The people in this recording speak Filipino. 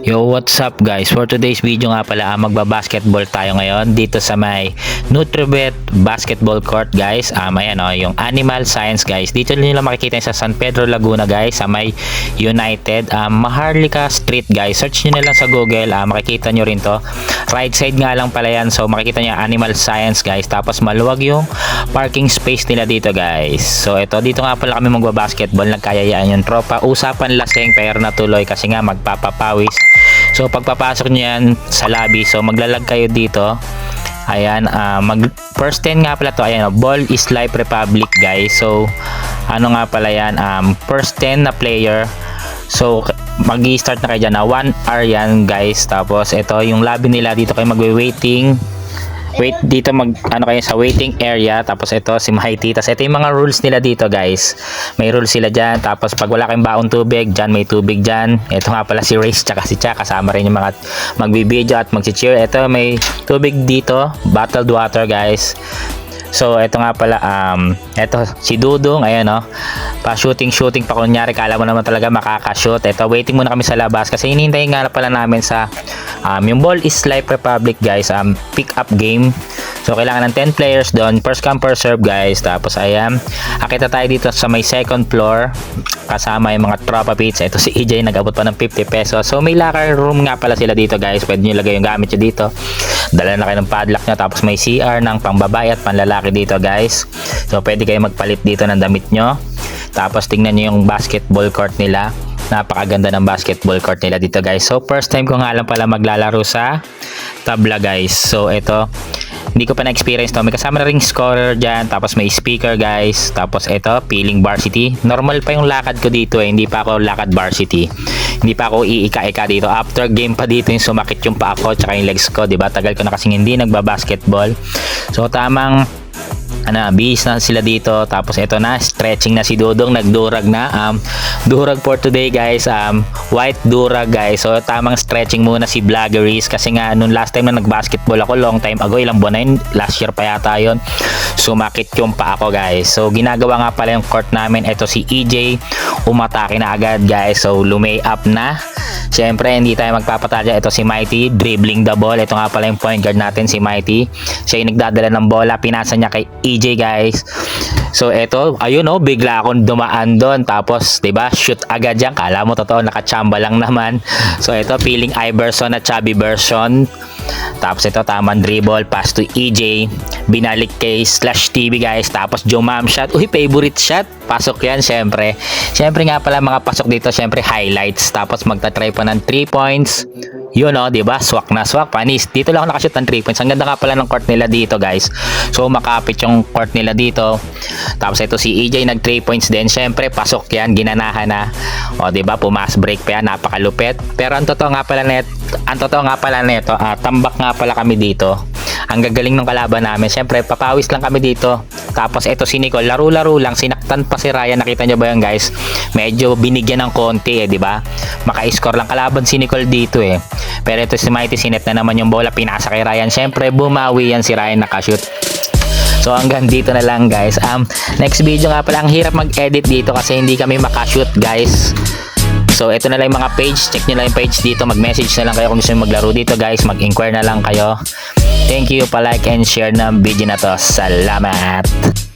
Yo, what's up guys? For today's video nga pala, magbabasketball tayo ngayon dito sa may Nutribet Basketball Court guys. Ayan yung Animal Science guys. Dito nyo lang makikita sa San Pedro, Laguna guys, sa may United Maharlika Street guys. Search nyo na lang sa Google, makikita nyo rin to. Right side nga lang pala yan. So makikita nyo Animal Science guys. Tapos maluwag yung parking space nila dito guys. So dito nga pala kami magbabasketball. Nagkayayaan yung tropa. Usapan laseng pero natuloy kasi nga magpapapawis. So pagpapasok niyo yan sa lobby, so maglalag kayo dito. Ayan, first 10 nga pala to. Ayan, Ball is Life Republic guys. So ano nga pala yan, first 10 na player. So mag-i-start na kayo dyan na 1 hour yan guys. Tapos ito yung lobby nila, dito kayo magwe-waiting. Wait dito kayo sa waiting area. Tapos ito si Mighty. Tapos ito yung mga rules nila dito guys. May rules sila dyan. Tapos pag wala kayong baong tubig, dyan may tubig dyan. Ito nga pala si Race tsaka si Cha. Kasama rin yung mga magbibideo at magsi-cheer. Ito may tubig dito, bottled water guys. So ito nga pala, ito si Dudong, ayan pa-shooting pa, kunyari kala mo naman talaga makaka-shoot. Ito waiting muna kami sa labas kasi hinihintay nga pala namin sa yung Ball is Life Republic guys, pick up game. So kailangan ng 10 players doon, first come first serve guys. Tapos ayan, akita tayo dito sa may second floor kasama yung mga tropa pizza. Ito si EJ nag-abot pa ng 50 pesos. So may locker room nga pala sila dito guys, pwede nyo lagay yung gamit nyo dito. Dala na kayo ng padlock nyo. Tapos may CR ng pangbabae at panlalaki dito guys. So pwede kayo magpalit dito ng damit nyo. Tapos tingnan nyo yung basketball court nila. Napakaganda ng basketball court nila dito guys. So first time ko nga lang pala maglalaro sa tabla guys. So hindi ko pa na-experience to. May kasama na ring scorer dyan. Tapos may speaker guys. Tapos feeling varsity. Normal pa yung lakad ko dito Hindi pa ako lakad varsity. Hindi pa ako iika-ika dito. After game pa dito yung sumakit yung paa ko tsaka yung legs ko. Diba? Tagal ko na kasing hindi nagbabasketball. So tamang bihis na sila dito. Tapos na, stretching na si Dudong, nagdurag na. Durag for today guys, white durag guys. So tamang stretching muna si Vloggeries kasi nga nung last time na nagbasketball ako, long time ago, ilang buwan na yun, last year pa yata yun, sumakit yung pa ako guys. So ginagawa nga pala yung court namin. Ito si EJ umatake na agad guys. So lumay up na. Siyempre hindi tayo magpapatalya. Ito si Mighty dribbling the ball. Ito nga pala yung point guard natin, si Mighty. Siya yung nagdadala ng bola, pinasa niya kay EJ guys. So ayun bigla akong dumaan doon. Tapos 'di ba, shoot agad yan. Kala mo totoo, nakachamba lang naman. So feeling Iverson at chubby version. Tapos tamang dribble, pass to EJ, binalik kay Slash TV guys. Tapos jumam shot. Uy, favorite shot. Pasok yan syempre. Syempre nga pala mga pasok dito, syempre highlights. Tapos magta-try pa ng 3 points. Yun di ba? Swak na swak. Panis. Dito lang ako nakashoot ng 3 points. Ang ganda nga pala ng court nila dito, guys. So makapit yung court nila dito. Tapos si EJ nag 3 points din. Syempre, pasok yan. Ginanahan na. Di ba? Pumas break pa yan. Napakalupit. Pero ang totoo nga pala neto, tambak nga pala kami dito. Ang gagaling ng kalaban namin. Syempre, papawis lang kami dito. Tapos si Nicole, laro-laro lang, sinaktan pa si Ryan. Nakita nyo ba yan guys? Medyo binigyan ng konti di ba? Maka-score lang kalaban si Nicole dito Pero si Mighty, sinet na naman yung bola, pinasa kay Ryan. Syempre, bumawi yan si Ryan, nakashoot. So hanggang dito na lang guys. Next video nga pala, ang hirap mag-edit dito kasi hindi kami makashoot guys. So ito na lang yung mga page, check nyo lang yung page dito, mag-message na lang kayo kung gusto nyo maglaro dito guys, mag-inquire na lang kayo. Thank you, pa-like and share ng video na to. Salamat!